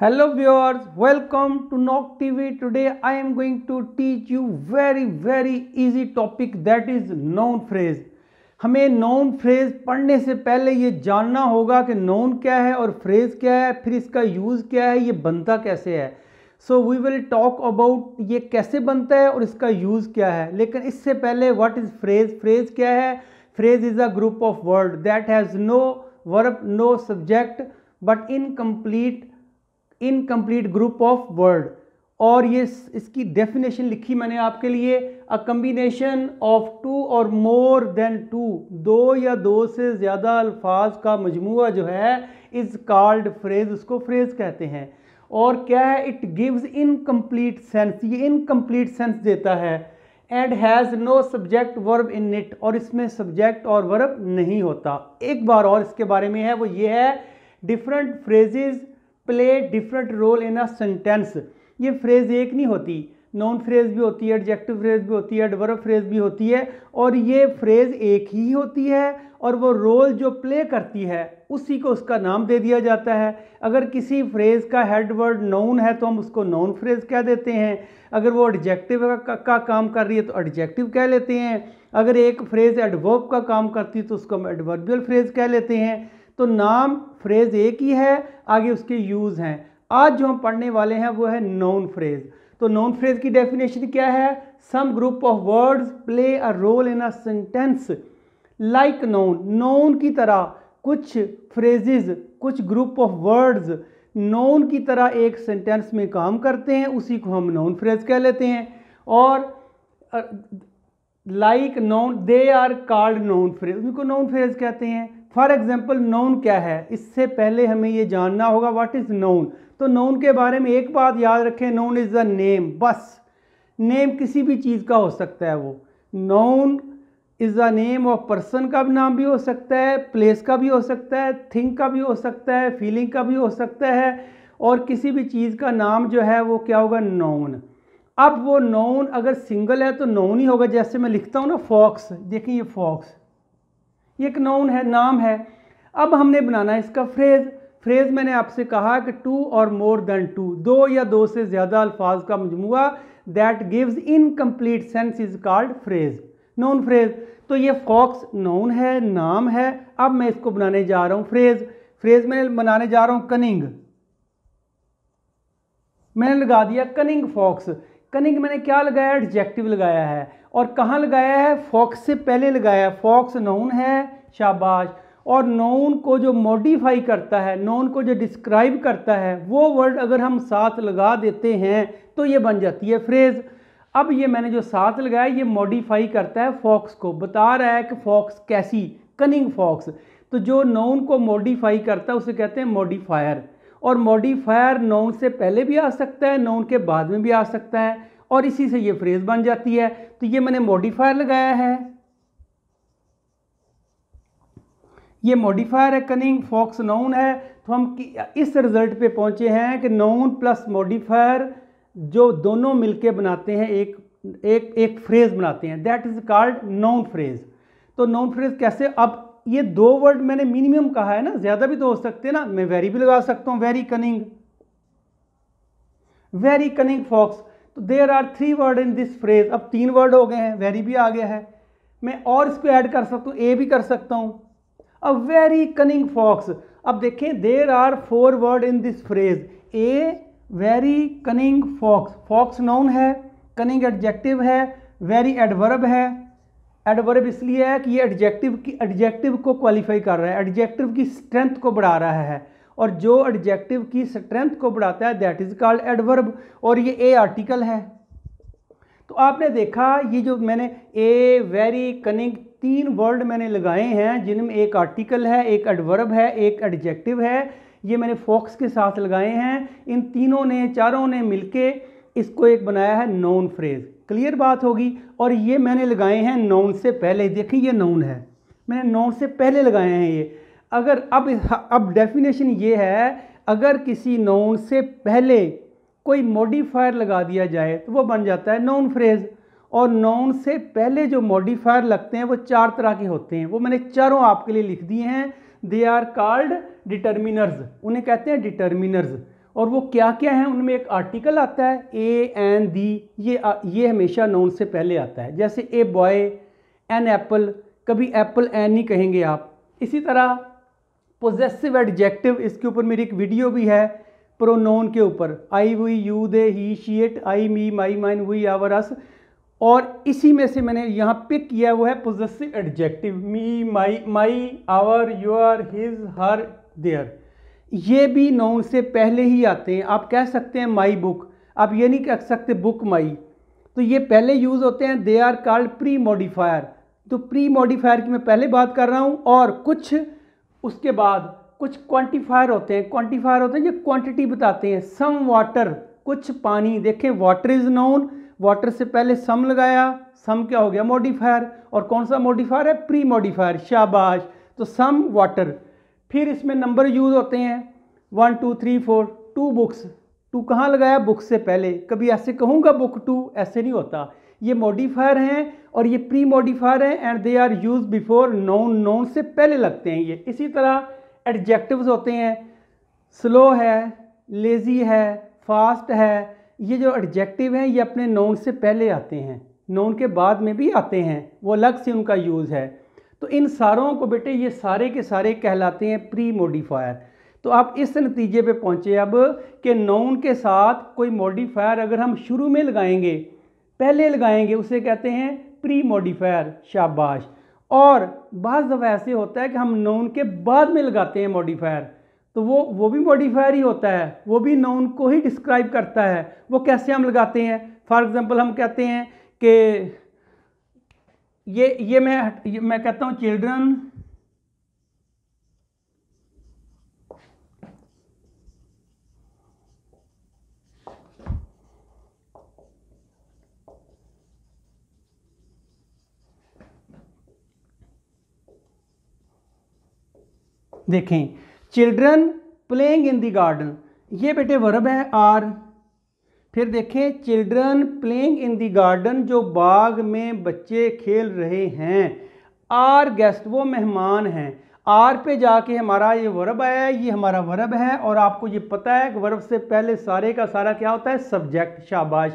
Hello viewers, welcome to Knock TV. Today I am going to teach you very easy topic that is noun phrase. हमें noun phrase पढ़ने से पहले ये जानना होगा कि noun क्या है और phrase क्या है, फिर इसका use क्या है, ये बनता कैसे है. So we will talk about ये कैसे बनता है और इसका use क्या है. लेकिन इससे पहले what is phrase? Phrase क्या है? Phrase is a group of words that has no verb, no subject but incomplete group of word. और ये इसकी डेफिनेशन लिखी मैंने आपके लिए. अ कम्बिनेशन ऑफ टू और मोर देन टू, दो या दो से ज़्यादा अल्फाज का मजमूआ जो है इज़ कॉल्ड फ्रेज, उसको फ्रेज कहते हैं. और क्या है? इट गिव्स इनकम्प्लीट सेंस, ये इनकम्प्लीट सेंस देता है. And has no subject verb in it, और इसमें सब्जेक्ट और वर्ब नहीं होता. एक बार और इसके बारे में है, वो ये है different phrases play different role in a sentence. ये फ्रेज एक नहीं होती, नॉन फ्रेज भी होती है, एडजेक्टिव फ्रेज भी होती है, एडवर्ब फ्रेज भी होती है, और ये फ्रेज एक ही होती है और वो रोल जो प्ले करती है उसी को उसका नाम दे दिया जाता है. अगर किसी फ्रेज का हेड वर्ड नॉन है तो हम उसको नॉन फ्रेज कह देते हैं. अगर वो एडजेक्टिव का काम कर रही है तो एडजेक्टिव कह लेते हैं. अगर एक फ्रेज एडवर्ब का काम करती है तो उसको हम एडवर्बियल फ्रेज कह लेते हैं. तो नाम फ्रेज एक ही है, आगे उसके यूज़ हैं. आज जो हम पढ़ने वाले हैं वो है नॉन फ्रेज. तो नॉन फ्रेज की डेफिनेशन क्या है? Some group of words play a role in a sentence like noun. Noun की तरह कुछ फ्रेजेस, कुछ ग्रुप ऑफ वर्ड्स नॉन की तरह एक सेंटेंस में काम करते हैं, उसी को हम नॉन फ्रेज कह लेते हैं. और like noun they are called noun phrase, उनको नॉन फ्रेज कहते हैं. फॉर एग्जाम्पल नॉन क्या है? इससे पहले हमें ये जानना होगा व्हाट इज़ नॉन. तो नॉन के बारे में एक बात याद रखें, नॉन इज़ अ नेम. बस नेम किसी भी चीज़ का हो सकता है. वो non is a name of person का भी नाम भी हो सकता है, प्लेस का भी हो सकता है, थिंग का भी हो सकता है, फीलिंग का भी हो सकता है, और किसी भी चीज़ का नाम जो है वो क्या होगा? नॉन. अब वो नॉन अगर सिंगल है तो नॉन ही होगा. जैसे मैं लिखता हूँ ना फॉक्स, देखिए ये फॉक्स, ये एक नॉन है, नाम है. अब हमने बनाना है इसका फ्रेज. फ्रेज मैंने आपसे कहा कि टू और मोर देन टू, दो या दो से ज़्यादा अल्फाज का मजमूआ that gives incomplete sense is called phrase, non phrase. तो ये फॉक्स नॉन है, नाम है. अब मैं इसको बनाने जा रहा हूँ फ्रेज. फ्रेज में बनाने जा रहा हूँ कनिंग. मैंने लगा दिया कनिंग फॉक्स. कनिंग मैंने क्या लगाया? एडजेक्टिव लगाया है. और कहाँ लगाया है? फॉक्स से पहले लगाया है. फॉक्स नाउन है, शाबाश. और नाउन को जो मॉडिफाई करता है, नाउन को जो डिस्क्राइब करता है, वो वर्ड अगर हम साथ लगा देते हैं तो ये बन जाती है फ्रेज. अब ये मैंने जो साथ लगाया ये मॉडिफाई करता है फॉक्स को, बता रहा है कि फॉक्स कैसी, कनिंग फॉक्स. तो जो नाउन को मॉडिफाई करता है उसे कहते हैं मॉडिफायर. और मॉडिफायर नाउन से पहले भी आ सकता है, नाउन के बाद में भी आ सकता है, और इसी से ये फ्रेज बन जाती है. तो ये मैंने मॉडिफायर लगाया है, ये मॉडिफायर है. कनिंग फॉक्स नाउन है. तो हम इस रिजल्ट पे पहुंचे हैं कि नाउन प्लस मॉडिफायर जो दोनों मिलके बनाते हैं एक फ्रेज बनाते हैं, that is called noun phrase. तो नाउन फ्रेज कैसे? अब ये दो वर्ड मैंने मिनिमम कहा है ना, ज्यादा भी तो हो सकते हैं ना. मैं वेरी भी लगा सकता हूँ, वेरी कनिंग फॉक्स. तो there are 3 word in this phrase. अब 3 वर्ड हो गए हैं, वेरी भी आ गया है. मैं और इस पे ऐड कर सकता हूँ, ए भी कर सकता हूँ. अब वेरी कनिंग फॉक्स. अब देखें there are 4 word in this phrase. A, very, cunning, fox. Fox noun है, कनिंग एडजेक्टिव है, वेरी एडवर्ब है. एडवर्ब इसलिए है कि ये एडजेक्टिव को क्वालिफाई कर रहा है, एडजेक्टिव की स्ट्रेंथ को बढ़ा रहा है. और जो एडजेक्टिव की स्ट्रेंथ को बढ़ाता है दैट इज कॉल्ड एडवर्ब. और ये ए आर्टिकल है. तो आपने देखा ये जो मैंने ए, वेरी, कनिंग 3 वर्ड मैंने लगाए हैं जिनमें एक आर्टिकल है, एक एडवर्ब है, एक एडजेक्टिव है. ये मैंने फॉक्स के साथ लगाए हैं. इन तीनों ने, चारों ने मिलके इसको एक बनाया है नॉन फ्रेज. क्लियर बात होगी. और ये मैंने लगाए हैं नॉन से पहले. देखिए ये नॉन है, मैंने नॉन से पहले लगाए हैं ये. अगर अब डेफिनेशन ये है, अगर किसी नॉन से पहले कोई मॉडिफायर लगा दिया जाए तो वो बन जाता है नॉन फ्रेज. और नॉन से पहले जो मॉडिफायर लगते हैं वो 4 तरह के होते हैं. वो मैंने चारों आपके लिए लिख दिए हैं. दे आर कॉल्ड डिटर्मिनर्स, उन्हें कहते हैं डिटर्मिनर्स. और वो क्या क्या है, उनमें एक आर्टिकल आता है ए एंड दी, ये हमेशा नाउन से पहले आता है। जैसे ए बॉय, एन एप्पल, कभी एप्पल एन नहीं कहेंगे आप। इसी तरह पोजेसिव एडजेक्टिव, इसके ऊपर मेरी एक वीडियो भी है प्रोनाउन के ऊपर, I we you they he she it, I me my mine we our us, और इसी में से मैंने यहाँ पिक किया वो है possessive adjective, me my my our your his her their. ये भी नाउन से पहले ही आते हैं। आप कह सकते हैं माई बुक, आप ये नहीं कह सकते बुक माई, तो ये पहले यूज़ होते हैं। They are called pre modifier. तो प्री मॉडिफायर की मैं पहले बात कर रहा हूँ, और कुछ उसके बाद कुछ क्वांटिफायर होते हैं। क्वांटिफायर होते हैं जो क्वांटिटी बताते हैं। सम वाटर, कुछ पानी। देखें वाटर इज़ नाउन, वाटर से पहले सम लगाया, सम क्या हो गया मॉडिफायर, और कौन सा मॉडिफायर है प्री मॉडिफायर, शाबाश। तो सम वाटर। फिर इसमें नंबर यूज़ होते हैं 1 2 3 4। टू बुक्स, टू कहाँ लगाया बुक से पहले, कभी ऐसे कहूँगा बुक टू, ऐसे नहीं होता। ये मॉडिफायर हैं और ये प्री मॉडिफायर हैं, and they are use before noun, noun से पहले लगते हैं ये। इसी तरह एडजेक्टिव्स होते हैं, स्लो है, लेज़ी है, फास्ट है। ये जो एडजेक्टिव हैं ये अपने नाउन से पहले आते हैं, नाउन के बाद में भी आते हैं, वो अलग से उनका यूज़ है। तो इन सारों को बेटे ये सारे के सारे कहलाते हैं प्री मॉडिफायर। तो आप इस नतीजे पे पहुँचे अब कि नाउन के साथ कोई मॉडिफायर अगर हम शुरू में लगाएंगे, पहले लगाएंगे, उसे कहते हैं प्री मॉडिफायर, शाबाश। और बाज़ दफ़ा ऐसे होता है कि हम नाउन के बाद में लगाते हैं मॉडिफायर, तो वो भी मॉडिफायर ही होता है, वो भी नाउन को ही डिस्क्राइब करता है। वो कैसे हम लगाते हैं, फॉर एग्जांपल हम कहते हैं कि ये मैं कहता हूँ चिल्ड्रन देखें, children playing in the garden, ये बेटे वर्ब है आर। फिर देखें children playing in the garden, जो बाग में बच्चे खेल रहे हैं। आर गेस्ट, वो मेहमान हैं। आर पे जाके हमारा ये वर्ब आया है, ये हमारा वर्ब है, और आपको ये पता है कि वर्ब से पहले सारे का सारा क्या होता है सब्जेक्ट, शाबाश।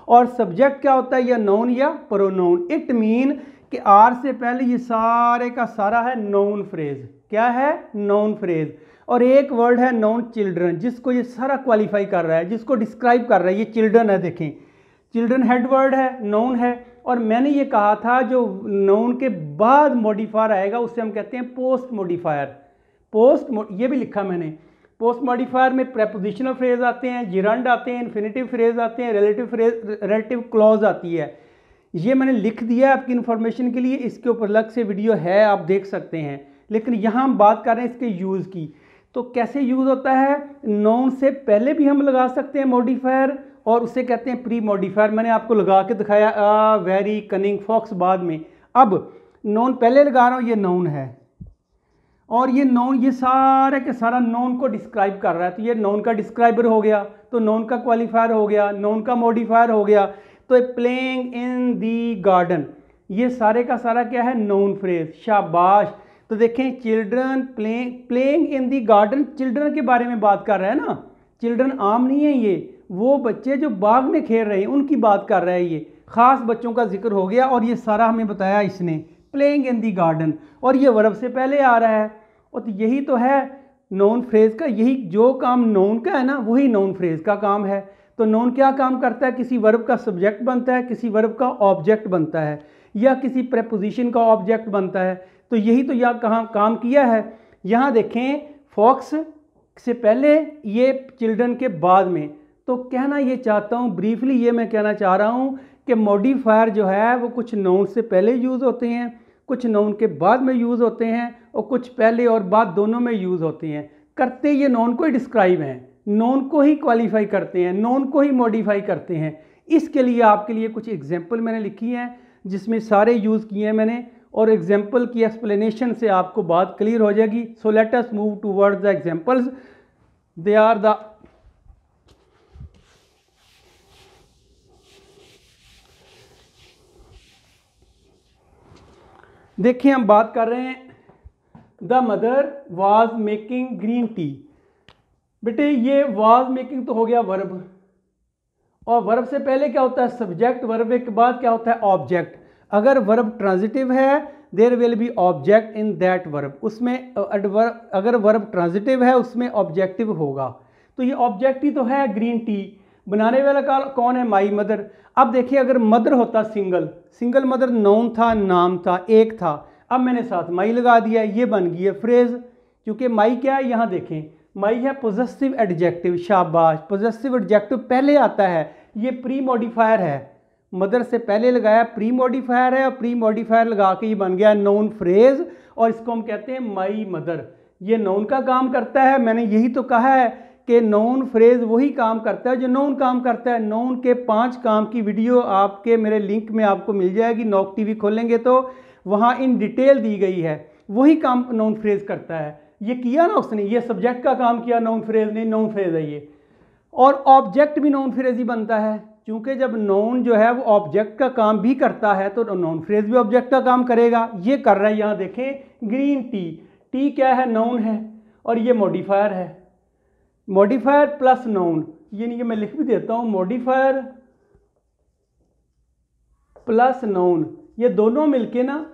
और सब्जेक्ट क्या होता है, या नाउन या प्रोनाउन। इट मीन कि आर से पहले ये सारे का सारा है नाउन फ्रेज। क्या है, नाउन फ्रेज। और एक वर्ड है नाउन चिल्ड्रन, जिसको ये सारा क्वालिफाई कर रहा है, जिसको डिस्क्राइब कर रहा है। ये चिल्ड्रन है, देखें चिल्ड्रन हेड वर्ड है, नाउन है। और मैंने ये कहा था जो नाउन के बाद मॉडिफायर आएगा उसे हम कहते हैं पोस्ट मॉडिफायर। ये भी लिखा मैंने। पोस्ट मॉडिफायर में प्रेपोजिशनल फ्रेज आते हैं, जिरंड आते हैं, इन्फिनेटिव फ्रेज आते हैं, रिलेटिव क्लॉज आती है। ये मैंने लिख दिया आपकी इन्फॉर्मेशन के लिए, इसके ऊपर अलग से वीडियो है, आप देख सकते हैं। लेकिन यहाँ हम बात कर रहे हैं इसके यूज़ की। तो कैसे यूज़ होता है, नाउन से पहले भी हम लगा सकते हैं मॉडिफायर, और उसे कहते हैं प्री मॉडिफायर। मैंने आपको लगा के दिखाया, वेरी कनिंग फॉक्स बाद में। अब नाउन पहले लगा रहा हूँ, ये नाउन है, और ये नाउन ये सारे के सारा नाउन को डिस्क्राइब कर रहा है। तो ये नाउन का डिस्क्राइबर हो गया, तो नाउन का क्वालिफायर हो गया, नाउन का मॉडिफायर हो गया। तो प्लेइंग इन दी गार्डन, ये सारे का सारा क्या है नाउन फ्रेज, शाबाश। तो देखें children playing in the garden, children के बारे में बात कर रहा है ना। चिल्ड्रन आम नहीं है, ये वो बच्चे जो बाग में खेल रहे हैं उनकी बात कर रहा है। ये ख़ास बच्चों का जिक्र हो गया, और ये सारा हमें बताया इसने, प्लेइंग इन दी गार्डन, और ये वर्ब से पहले आ रहा है। और तो यही तो है नाउन फ्रेज का, यही जो काम नाउन का है ना वही नाउन फ्रेज का काम है। तो नाउन क्या काम करता है, किसी वर्ब का सब्जेक्ट बनता है, किसी वर्ब का ऑब्जेक्ट बनता है, या किसी प्रेपोजिशन का ऑब्जेक्ट बनता है। तो यही तो यहाँ कहाँ काम किया है। यहाँ देखें फॉक्स से पहले, ये चिल्ड्रन के बाद में। तो कहना ये चाहता हूँ ब्रीफली, ये मैं कहना चाह रहा हूँ कि मॉडिफायर जो है वो कुछ नाउन से पहले यूज़ होते हैं, कुछ नाउन के बाद में यूज़ होते हैं, और कुछ पहले और बाद दोनों में यूज़ होते हैं। करते ये नाउन को ही डिस्क्राइब हैं, नाउन को ही क्वालिफाई करते हैं, नाउन को ही मॉडिफाई करते हैं। इसके लिए आपके लिए कुछ एग्जाम्पल मैंने लिखी हैं जिसमें सारे यूज़ किए हैं मैंने, और एग्जाम्पल की एक्सप्लेनेशन से आपको बात क्लियर हो जाएगी। So let us move towards the examples. They are the देखिए हम बात कर रहे हैं the mother was making green tea. बेटे ये वाज मेकिंग तो हो गया वर्ब, और वर्ब से पहले क्या होता है सब्जेक्ट, वर्ब के बाद क्या होता है ऑब्जेक्ट। अगर वर्ब ट्रांजिटिव है there will be object in that verb, उसमें अगर वर्ब ट्रांजिटिव है उसमें ऑब्जेक्टिव होगा। तो ये ऑब्जेक्ट ही तो है ग्रीन टी, बनाने वाला कौन है माई मदर। अब देखिए अगर मदर होता सिंगल मदर नाउन था, नाम था, एक था, अब मैंने साथ माई लगा दिया, ये बन गई है फ्रेज। क्योंकि माई क्या है यहाँ देखें, माई है पोजेसिव एडजेक्टिव, शाबाश, पोजेसिव एडजेक्टिव पहले आता है, ये प्री मॉडिफायर है, मदर से पहले लगाया प्री मॉडिफायर है, और प्री मॉडिफायर लगा के ये बन गया नाउन फ्रेज, और इसको हम कहते हैं माई मदर। ये नाउन का काम करता है, मैंने यही तो कहा है कि नाउन फ्रेज वही काम करता है जो नाउन काम करता है। नाउन के 5 काम की वीडियो आपके मेरे लिंक में आपको मिल जाएगी, नॉक टीवी खोलेंगे तो वहाँ इन डिटेल दी गई है, वही काम नाउन फ्रेज करता है। ये किया ना उसने, ये सब्जेक्ट का काम किया, नाउन फ्रेज नहीं, नाउन फ्रेज है ये। और ऑब्जेक्ट भी नाउन फ्रेज ही बनता है, क्योंकि जब नाउन जो है वो ऑब्जेक्ट का काम भी करता है तो नाउन फ्रेज भी ऑब्जेक्ट का काम करेगा। ये कर रहा है, यहाँ देखें ग्रीन टी, टी क्या है नाउन है, और ये मॉडिफायर है, मॉडिफायर प्लस नाउन, यानी कि मैं लिख भी देता हूँ मॉडिफायर प्लस नाउन, ये दोनों मिलके ना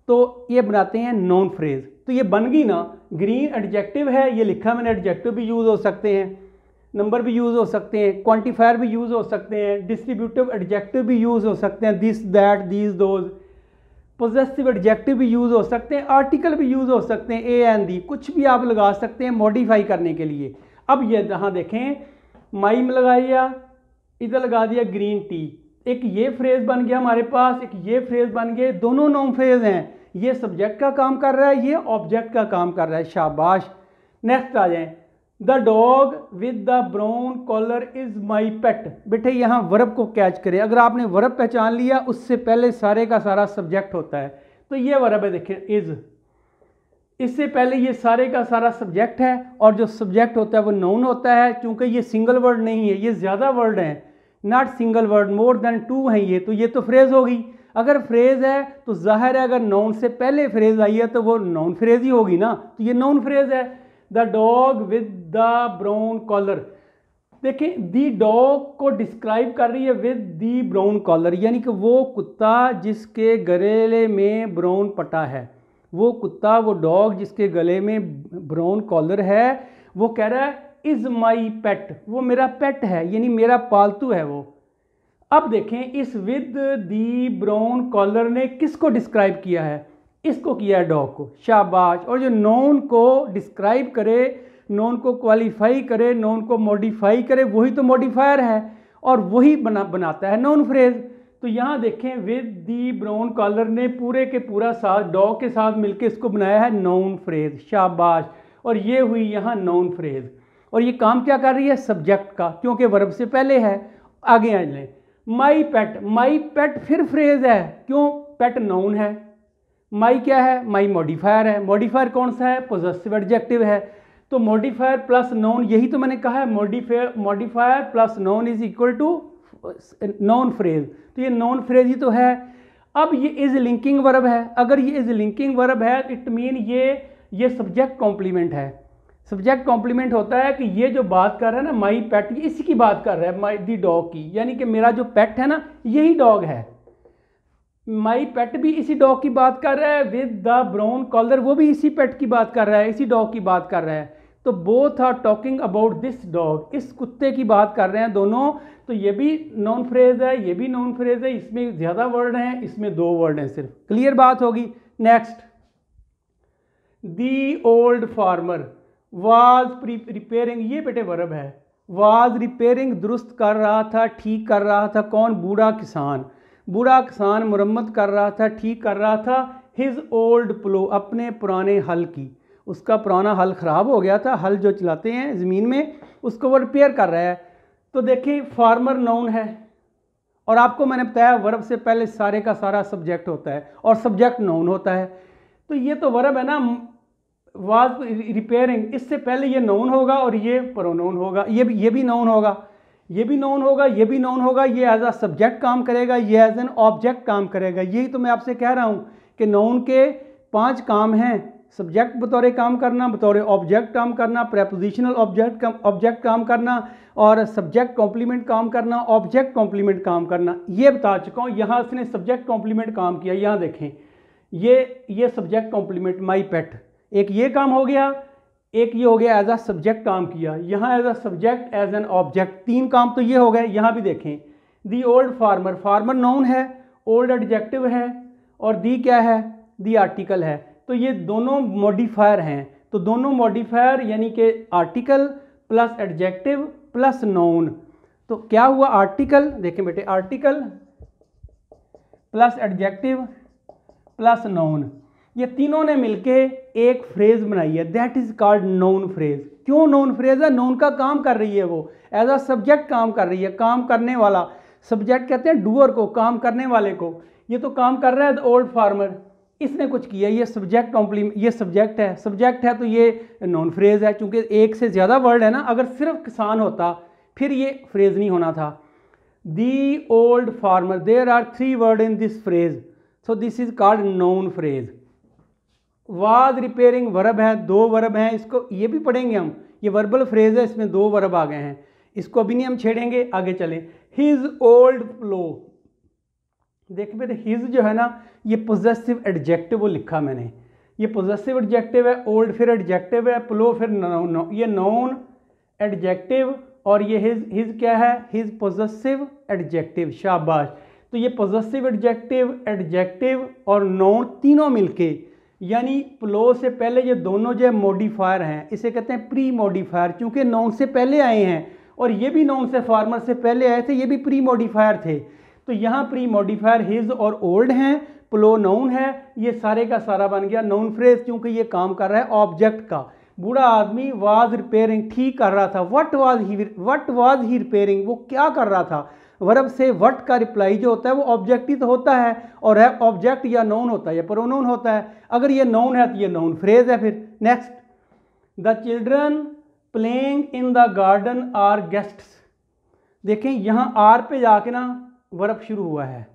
तो ये बनाते हैं नाउन फ्रेज। तो ये बन गई ना, ग्रीन एडजेक्टिव है, ये लिखा मैंने, एडजेक्टिव भी यूज़ हो सकते हैं, नंबर भी यूज़ हो सकते हैं, क्वांटिफायर भी यूज़ हो सकते हैं, डिस्ट्रीब्यूटिव एडजेक्टिव भी यूज़ हो सकते हैं, this that these those, possessive adjective भी यूज़ हो सकते हैं, आर्टिकल भी यूज़ हो सकते हैं, ए एंड दी, कुछ भी आप लगा सकते हैं मॉडिफाई करने के लिए। अब ये यहाँ देखें माई में लगाया, इधर लगा दिया ग्रीन टी, एक ये फ्रेज बन गया हमारे पास, एक ये फ्रेज बन गए, दोनों नाउन फ्रेज हैं, ये सब्जेक्ट का काम कर रहा है, ये ऑब्जेक्ट का काम कर रहा है, शाबाश। नेक्स्ट आ जाएं, the dog with the brown collar is my pet. बेटे यहाँ वर्ब को कैच करें, अगर आपने वर्ब पहचान लिया उससे पहले सारे का सारा सब्जेक्ट होता है, तो ये वर्ब है देखें इज, इससे पहले ये सारे का सारा सब्जेक्ट है, और जो सब्जेक्ट होता है वो नाउन होता है, क्योंकि ये सिंगल वर्ड नहीं है, ये ज़्यादा वर्ड हैं, not single word, more than 2 हैं ये, तो ये तो फ्रेज होगी। अगर फ्रेज है तो जाहिर है अगर नाउन से पहले फ्रेज आई है तो वो नाउन फ्रेज ही होगी ना, तो ये नाउन फ्रेज है। The dog with the brown collar, देखें दी डॉग को डिस्क्राइब कर रही है विद दी ब्राउन कॉलर, यानी कि वो कुत्ता जिसके गले में ब्राउन पटा है, वो कुत्ता, वो डॉग जिसके गले में ब्राउन कॉलर है, वो कह रहा है इज माई पेट, वो मेरा पेट है, यानी मेरा पालतू है वो। अब देखें इस विद दी ब्राउन कॉलर ने किसको डिस्क्राइब किया है, इसको किया है डॉग को, शाबाश। और जो नोन को डिस्क्राइब करे, नोन को क्वालिफाई करे, नोन को मॉडिफाई करे, वही तो मॉडिफायर है, और वही बनाता है नाउन फ्रेज। तो यहाँ देखें विद दी ब्राउन कॉलर ने पूरे के पूरा साथ डॉग के साथ मिलके इसको बनाया है नाउन फ्रेज, शाबाश। और ये हुई यहाँ नाउन फ्रेज, और ये काम क्या कर रही है सब्जेक्ट का, क्योंकि वर्ब से पहले है। आगे आ जाए, माई पेट फिर फ्रेज है, क्यों, पेट नाउन है, माई क्या है, माई मॉडिफायर है, मॉडिफायर कौन सा है, पोजेसिव एडजेक्टिव है, तो मॉडिफायर प्लस नाउन, यही तो मैंने कहा है, modifier plus noun is equal to noun phrase, तो ये नाउन फ्रेज ही तो है। अब ये इज लिंकिंग वर्ब है, अगर ये इज लिंकिंग वर्ब है इट मीन ये सब्जेक्ट कॉम्प्लीमेंट है। सब्जेक्ट कॉम्प्लीमेंट होता है कि ये जो बात कर रहा है ना माई पेट, ये इसी की बात कर रहा है, माई दी डॉग की, यानी कि मेरा जो पेट है ना यही डॉग है, माई पेट भी इसी डॉग की बात कर रहा है, विद द ब्राउन कॉलर वो भी इसी पेट की बात कर रहा है, इसी डॉग की बात कर रहा है, तो both are talking about this dog, इस कुत्ते की बात कर रहे हैं दोनों। तो ये भी नॉन फ्रेज है, ये भी नॉन फ्रेज है, इसमें ज़्यादा वर्ड हैं, इसमें 2 वर्ड हैं सिर्फ, क्लियर बात होगी। Next, the old farmer was repairing, ये बेटे वर्ब है, वाज रिपेयरिंग दुरुस्त कर रहा था, ठीक कर रहा था, कौन, बूढ़ा किसान मुरम्मत कर रहा था, ठीक कर रहा था, हिज ओल्ड प्लो, अपने पुराने हल की, उसका पुराना हल ख़राब हो गया था, हल जो चलाते हैं ज़मीन में उसको वो रिपेयर कर रहा है। तो देखिए फार्मर नाउन है, और आपको मैंने बताया वर्ब से पहले सारे का सारा सब्जेक्ट होता है, और सब्जेक्ट नाउन होता है, तो ये तो वर्ब है ना, वाज रिपेयरिंग, इससे पहले ये नाउन होगा और ये प्रोनाउन होगा, ये भी नाउन होगा, ये भी नाउन होगा, ये भी नाउन होगा, ये एज अ सब्जेक्ट काम करेगा, ये एज एन ऑब्जेक्ट काम करेगा। यही तो मैं आपसे कह रहा हूँ कि नाउन के 5 काम हैं, सब्जेक्ट बतौर काम करना, बतौर ऑब्जेक्ट काम करना, प्रेपोजिशनल ऑब्जेक्ट काम करना, और सब्जेक्ट कॉम्प्लीमेंट काम करना, ऑब्जेक्ट कॉम्प्लीमेंट काम करना, ये बता चुका हूँ। यहाँ इसने सब्जेक्ट कॉम्प्लीमेंट काम किया, यहाँ देखें ये सब्जेक्ट कॉम्प्लीमेंट माई पेट, एक ये काम हो गया, एक ये हो गया एज अ सब्जेक्ट काम किया, यहाँ as a subject as an object, 3 काम तो ये हो गए। यहाँ भी देखें the old farmer, farmer noun है, ओल्ड एडजेक्टिव है, और दी क्या है, दी आर्टिकल है। तो ये दोनों मॉडिफायर हैं, तो दोनों मॉडिफायर यानी कि article plus adjective plus noun, तो क्या हुआ आर्टिकल, देखें बेटे article plus adjective plus noun, ये तीनों ने मिलके एक फ्रेज बनाई है, that is called noun phrase. क्यों नाउन फ्रेज है, नाउन का काम कर रही है, वो एज अ सब्जेक्ट काम कर रही है, काम करने वाला, सब्जेक्ट कहते हैं डूअर को, काम करने वाले को। ये तो काम कर रहा है ओल्ड फार्मर, इसने कुछ किया, ये सब्जेक्ट कॉम्प्लीमेंट, ये सब्जेक्ट है तो ये नॉन फ्रेज है, क्योंकि एक से ज़्यादा वर्ड है ना, अगर सिर्फ किसान होता फिर ये फ्रेज नहीं होना था। The old farmer, there are 3 word in this phrase, so this is called noun phrase. Was repairing verb है, 2 वर्ब हैं, इसको ये भी पढ़ेंगे हम, ये वर्बल फ्रेज है, इसमें 2 वर्ब आ गए हैं, इसको अभी नहीं हम छेड़ेंगे, आगे चलें। हिज ओल्ड प्लो, देखिए बेटे हिज जो है ना, ये पोजेसिव एडजेक्टिव वो लिखा मैंने, ये पोजेसिव एडजेक्टिव है, ओल्ड फिर एडजेक्टिव है, प्लो फिर नाउन, ये नाउन एडजेक्टिव, और ये हिज क्या है, हिज पोजेसिव एडजेक्टिव, शाबाश। तो ये पोजेसिव एडजेक्टिव और नाउन तीनों मिलके, यानी प्लो से पहले ये दोनों जो मॉडिफायर हैं, इसे कहते हैं प्री मॉडिफायर, क्योंकि नाउन से पहले आए हैं, और ये भी नाउन से फार्मर से पहले आए थे, ये भी प्री मॉडिफायर थे। तो यहाँ प्री मॉडिफायर हिज और ओल्ड हैं, प्लो नाउन है, ये सारे का सारा बन गया नाउन फ्रेज, क्योंकि ये काम कर रहा है ऑब्जेक्ट का। बूढ़ा आदमी वाज रिपेयरिंग, ठीक कर रहा था, व्हाट वाज ही रिपेयरिंग, वो क्या कर रहा था। वर्ब से व्हाट का रिप्लाई जो होता है वो ऑब्जेक्ट ही तो होता है, और है ऑब्जेक्ट या नाउन होता है या प्रोनाउन होता है। अगर ये नाउन है तो ये नाउन फ्रेज है। फिर next, the children playing in the garden are guests, देखें यहाँ आर पे जाके ना वर्ब शुरू हुआ है।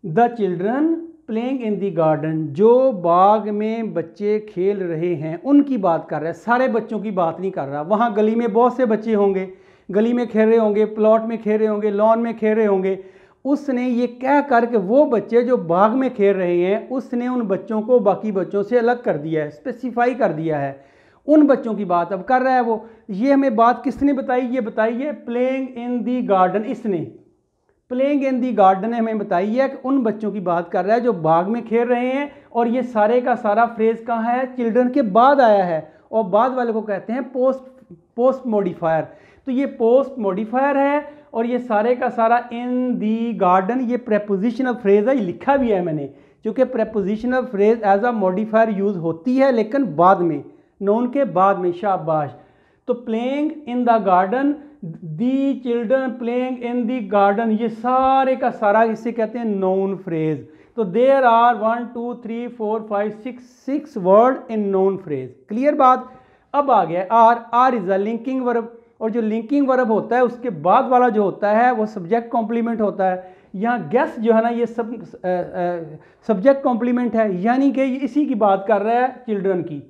The children playing in the garden, जो बाग में बच्चे खेल रहे हैं उनकी बात कर रहा है, सारे बच्चों की बात नहीं कर रहा। वहाँ गली में बहुत से बच्चे होंगे, गली में खेल रहे होंगे, प्लॉट में खेल रहे होंगे, लॉन में खेल रहे होंगे, उसने ये कह करके वो बच्चे जो बाग में खेल रहे हैं, उसने उन बच्चों को बाकी बच्चों से अलग कर दिया है, स्पेसिफाई कर दिया है, उन बच्चों की बात अब कर रहा है वो। ये हमें बात किसने बताई, ये बताई है प्लेइंग इन दी गार्डन, इसने प्लेइंग इन दी गार्डन ने हमें बताई है कि उन बच्चों की बात कर रहा है जो बाग में खेल रहे हैं, और ये सारे का सारा फ्रेज कहाँ है, चिल्ड्रन के बाद आया है, और बाद वाले को कहते हैं पोस्ट मॉडिफायर। तो ये पोस्ट मॉडिफायर है, और ये सारे का सारा इन दी गार्डन, ये प्रेपोजिशनल फ्रेज है, ये लिखा भी है मैंने, क्योंकि prepositional phrase as a modifier use होती है, लेकिन बाद में, नोन के बाद में, शाबाश। तो playing in the garden, the children playing in the garden, ये सारे का सारा इसे कहते हैं नोन फ्रेज। तो there are 1 2 3 4 5 6 word in noun phrase. Clear बात। अब आ गया are is a linking verb, और जो लिंकिंग वर्ब होता है उसके बाद वाला जो होता है वो सब्जेक्ट कॉम्प्लीमेंट होता है। यहाँ गेस जो है ना, ये सब सब्जेक्ट कॉम्प्लीमेंट है, यानी कि इसी की बात कर रहा है, चिल्ड्रन की।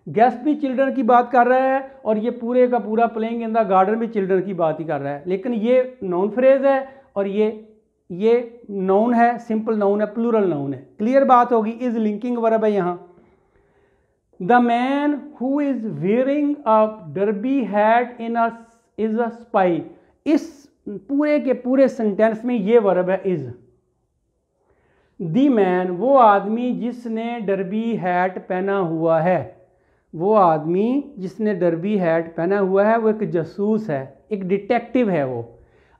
गेस्ट भी चिल्ड्रन की बात कर रहा है, और ये पूरे का पूरा प्लेइंग इन द गार्डन भी चिल्ड्रन की बात ही कर रहा है, लेकिन ये नाउन फ्रेज है, और ये नाउन है, सिंपल नाउन है, प्लूरल नाउन है। क्लियर बात होगी। इज लिंकिंग वर्ब है यहाँ। The man who is wearing a derby hat is a spy, इस पूरे के पूरे सेंटेंस में ये वर्ब है इज। द मैन, वो आदमी जिसने डर्बी हैट पहना हुआ है, वो आदमी जिसने डर्बी हैट पहना हुआ है वो एक जासूस है, एक डिटेक्टिव है वो।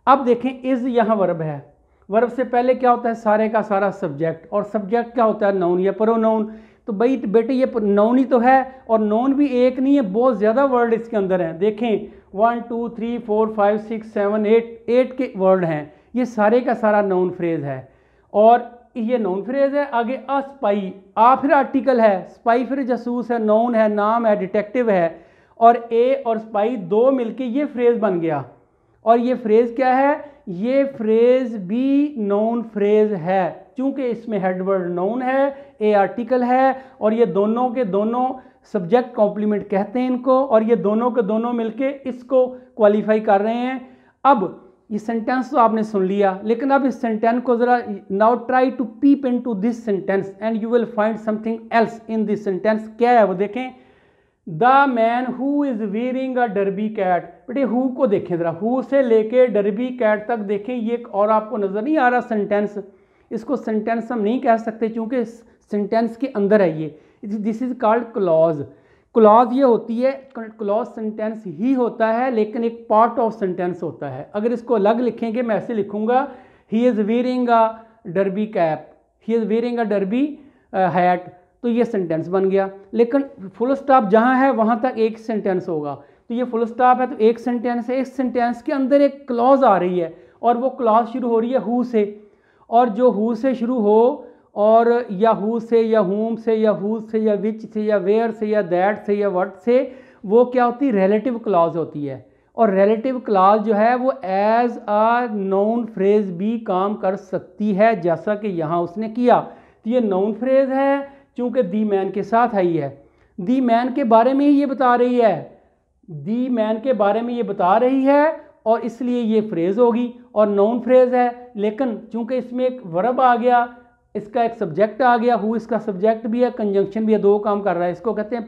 अब देखें इज यहाँ वर्ब है, वर्ब से पहले क्या होता है, सारे का सारा सब्जेक्ट, और सब्जेक्ट क्या होता है, नाउन या प्रोनाउन। तो भाई बेटे ये नाउन ही तो है, और नाउन भी एक नहीं है, बहुत ज़्यादा वर्ड इसके अंदर हैं। देखें 1 2 3 4 5 6 7 8 के वर्ड हैं, ये सारे का सारा नाउन फ्रेज है, और ये नाउन फ्रेज है। आगे अ स्पाई, आ फिर आर्टिकल है, स्पाई फिर जासूस है, नाउन है, नाम है, डिटेक्टिव है, और ए और स्पाई दो मिलके ये फ्रेज बन गया। और ये फ्रेज क्या है, ये फ्रेज भी नाउन फ्रेज है, चूँकि इसमें हेड वर्ड नाउन है, ए आर्टिकल है, और ये दोनों के दोनों सब्जेक्ट कॉम्प्लीमेंट कहते हैं इनको, और ये दोनों के दोनों मिलके इसको क्वालिफाई कर रहे हैं। अब ये सेंटेंस तो आपने सुन लिया, लेकिन अब इस सेंटेंस को ज़रा now try to peep into this sentence and you will find something else in this sentence. क्या है वो देखें, the man who is wearing a derby cat. बेटे हु को देखें ज़रा, हु से लेके डर्बी कैट तक देखें, ये एक और आपको नज़र नहीं आ रहा सेंटेंस, इसको सेंटेंस हम नहीं कह सकते क्योंकि सेंटेंस के अंदर है ये, this is called clause. Clause ये होती है, क्लॉज सेंटेंस ही होता है लेकिन एक पार्ट ऑफ सेंटेंस होता है। अगर इसको अलग लिखेंगे, मैं ऐसे लिखूंगा, he is wearing a derby cap, he is wearing a derby hat, तो ये सेंटेंस बन गया। लेकिन फुल स्टॉप जहाँ है वहाँ तक एक सेंटेंस होगा, तो ये फुल स्टॉप है तो एक सेंटेंस है। इस सेंटेंस के अंदर एक क्लॉज आ रही है और वो क्लॉज शुरू हो रही है हु से, और जो हु से शुरू हो और या हु से या हुम से या हु से या विच से या वेयर से या दैट से या व्हाट से, वो क्या होती है, रिलेटिव क्लॉज होती है। और रिलेटिव क्लॉज जो है वो एज अ नाउन फ्रेज भी काम कर सकती है, जैसा कि यहाँ उसने किया। तो ये नाउन फ्रेज है चूँकि दी मैन के साथ आई है, दी मैन के बारे में ही ये बता रही है, दी मैन के बारे में ये बता रही है, और इसलिए ये फ्रेज होगी और नाउन फ्रेज है। लेकिन चूँकि इसमें एक वर्ब आ गया, इसका एक सब्जेक्ट आ गया, हु इसका सब्जेक्ट भी है, कंजंक्शन भी है, दो काम कर रहा है। इसको कहते हैं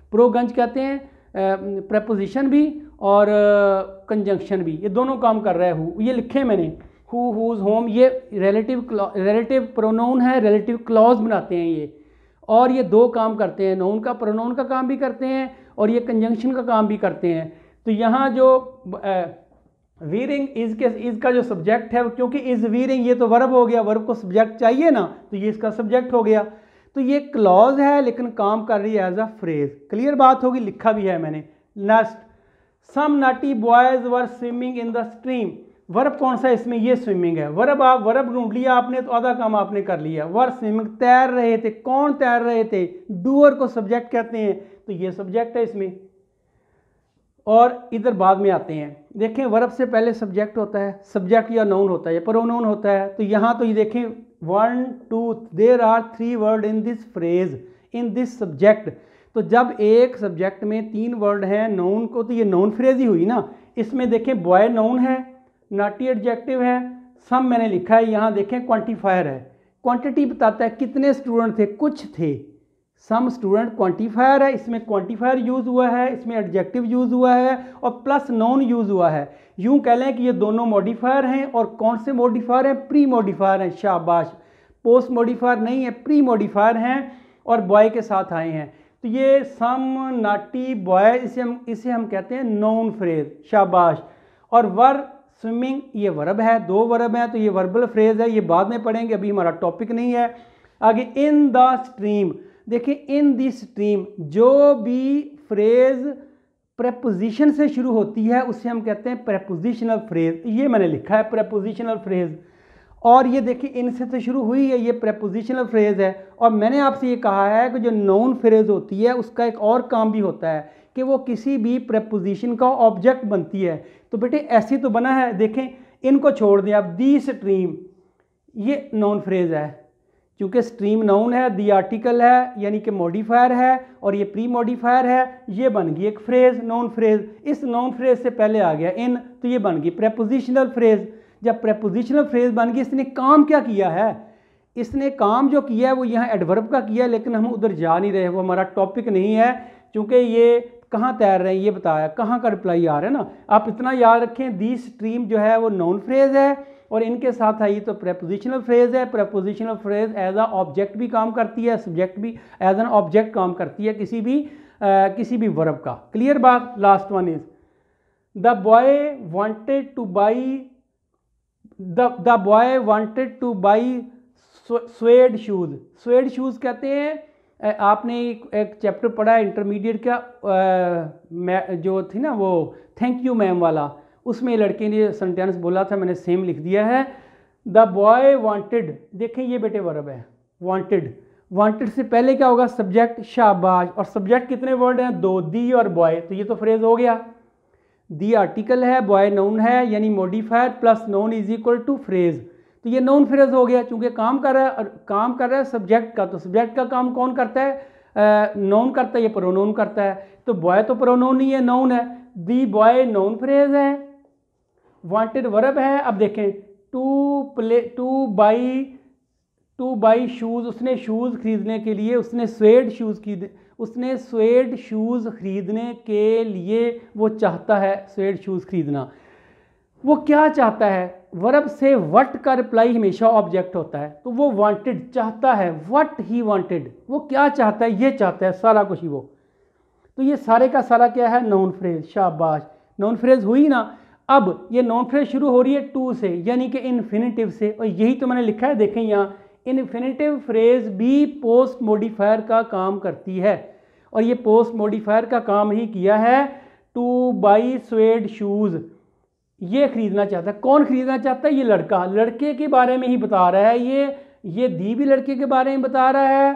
प्रोकंज कहते हैं, प्रपोजिशन भी और कंजंक्शन भी, ये दोनों काम कर रहा है हु। ये लिखे मैंने, हु, हुज, होम, ये रिलेटिव प्रोनाउन है, रिलेटिव क्लॉज बनाते हैं ये, और ये दो काम करते हैं, नाउन का प्रोनाउन का काम भी करते हैं और ये कंजंक्शन का काम भी करते हैं। तो यहाँ जो वीरिंग इज़ का जो सब्जेक्ट है, क्योंकि इज़ वीरिंग ये तो वर्ब हो गया, वर्ब को सब्जेक्ट चाहिए ना, तो ये इसका सब्जेक्ट हो गया। तो ये क्लॉज है लेकिन काम कर रही है एज अ फ्रेज। क्लियर बात होगी, लिखा भी है मैंने। Next, some naughty boys were swimming in the stream. Verb कौन सा है इसमें, ये स्विमिंग है। वर्ब आप वर्ब ढूंढ लिया आपने तो आधा काम आपने कर लिया। वर स्विमिंग, तैर रहे थे। कौन तैर रहे थे, डूअर को सब्जेक्ट कहते हैं, तो ये सब्जेक्ट है इसमें। और इधर बाद में आते हैं, देखें वर्ब से पहले सब्जेक्ट होता है, सब्जेक्ट या नाउन होता है या प्रोनाउन होता है। तो यहाँ तो ये देखें 1 2 there are 3 word in this phrase in this subject. तो जब एक सब्जेक्ट में 3 वर्ड हैं नाउन को, तो ये नाउन फ्रेज ही हुई ना। इसमें देखें बॉय नाउन है, नॉटी एडजेक्टिव है, सम मैंने लिखा है, यहाँ देखें क्वांटिफायर है, क्वांटिटी बताता है कितने स्टूडेंट थे, कुछ थे। सम स्टूडेंट क्वांटिफायर है, इसमें क्वांटिफायर यूज़ हुआ है, इसमें एडजेक्टिव यूज़ हुआ है और प्लस नाउन यूज़ हुआ है। यूँ कह लें कि ये दोनों मॉडिफायर हैं, और कौन से मॉडिफायर हैं, प्री मॉडिफायर हैं। शाबाश, पोस्ट मॉडिफायर नहीं है, प्री मॉडिफायर हैं और बॉय के साथ आए हैं। तो ये सम नॉटी बॉय, इसे हम कहते हैं नाउन फ्रेज। शाबाश। और वर स्विमिंग, ये वर्ब है, 2 वर्ब हैं, तो ये वर्बल फ्रेज है, ये बाद में पढ़ेंगे, अभी हमारा टॉपिक नहीं है। आगे इन द स्ट्रीम, देखिए इन दी स्ट्रीम, जो भी फ्रेज प्रेपोजिशन से शुरू होती है उसे हम कहते हैं प्रेपोजिशनल फ्रेज। ये मैंने लिखा है प्रेपोजिशनल फ्रेज, और ये देखिए इनसे तो शुरू हुई है, ये प्रेपोजिशनल फ्रेज है। और मैंने आपसे ये कहा है कि जो नाउन फ्रेज होती है उसका एक और काम भी होता है कि वो किसी भी प्रेपोजिशन का ऑब्जेक्ट बनती है। तो बेटे ऐसे तो बना है, देखें इनको छोड़ दें आप, दी स्ट्रीम ये नाउन फ्रेज है, क्योंकि स्ट्रीम नाउन है, दी आर्टिकल है यानी कि मॉडिफायर है, और ये प्री मॉडिफायर है, ये बन गई एक फ्रेज, नाउन फ्रेज। इस नाउन फ्रेज से पहले आ गया इन, तो ये बन गई प्रेपोजिशनल फ्रेज। जब प्रेपोजिशनल फ्रेज बन गई, इसने काम क्या किया है, इसने काम जो किया है वो यहाँ एडवर्ब का किया है, लेकिन हम उधर जा नहीं रहे, वो हमारा टॉपिक नहीं है, क्योंकि ये कहाँ तैर रहे हैं ये बताया, कहाँ का रिप्लाई आ रहा है ना। आप इतना याद रखें, दी स्ट्रीम जो है वो नाउन फ्रेज है और इनके साथ आई तो प्रेपोजिशनल फ्रेज है। Prepositional phrase as a object भी काम करती है, सब्जेक्ट भी एज एन ऑब्जेक्ट काम करती है किसी भी वर्ब का। क्लियर बात। Last one is the boy wanted two by swayed shoes. Swayed shoes कहते हैं, आपने एक चैप्टर पढ़ा है इंटरमीडिएट का, जो थी ना वो थैंक यू मैम वाला, उसमें लड़के ने सेंटेंस बोला था, मैंने सेम लिख दिया है। द बॉय वांटेड, देखें ये बेटे वर्ब है, वांटेड। वांटेड से पहले क्या होगा, सब्जेक्ट। शाबाश। और सब्जेक्ट कितने वर्ड हैं, 2, दी और बॉय, तो ये तो फ्रेज हो गया। दी आर्टिकल है, बॉय नाउन है, यानी modifier plus noun is equal to phrase. तो ये नाउन फ्रेज हो गया, चूंकि काम कर रहा है सब्जेक्ट का, तो सब्जेक्ट का काम कौन करता है? नाउन करता है, ये प्रोनाउन करता है। तो बॉय तो प्रोनाउन नहीं है, नाउन है। दी बॉय नाउन फ्रेज है, वांटेड वर्ब है। अब देखें, टू बाई शूज़, उसने शूज़ खरीदने के लिए, उसने स्वेड शूज़ खरीदने के लिए वो चाहता है स्वेड शूज़ खरीदना। वो क्या चाहता है? वर्ब से वट का रिप्लाई हमेशा ऑब्जेक्ट होता है, तो वो वांटेड चाहता है, वट ही वांटेड, वो क्या चाहता है? ये चाहता है सारा कुछ ही वो। तो ये सारे का सारा क्या है? Noun phrase. शाबाश, नाउन फ्रेज हुई ना। अब ये नाउन फ्रेज शुरू हो रही है टू से, यानी कि इन्फिनेटिव से, और यही तो मैंने लिखा है, देखें यहाँ, इन्फिनेटिव फ्रेज भी पोस्ट मॉडिफायर का काम करती है, और ये पोस्ट मॉडिफायर का काम ही किया है। टू बाई स्वेड शूज़, ये खरीदना चाहता है। कौन खरीदना चाहता है? ये लड़का, लड़के के बारे में ही बता रहा है ये दी भी लड़के के बारे में बता रहा है।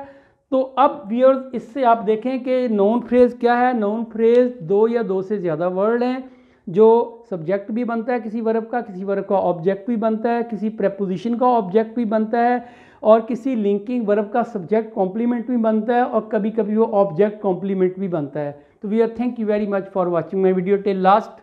तो अब व्यूअर्स, इससे आप देखें कि नाउन फ्रेज क्या है। नाउन फ्रेज दो या दो से ज़्यादा वर्ड हैं, जो सब्जेक्ट भी बनता है किसी वर्ब का, किसी वर्ब का ऑब्जेक्ट भी बनता है, किसी प्रेपोजिशन का ऑब्जेक्ट भी बनता है, और किसी लिंकिंग वर्ब का सब्जेक्ट कॉम्प्लीमेंट भी बनता है, और कभी कभी वो ऑब्जेक्ट कॉम्प्लीमेंट भी बनता है। तो we are thank you very much for watching my video till last.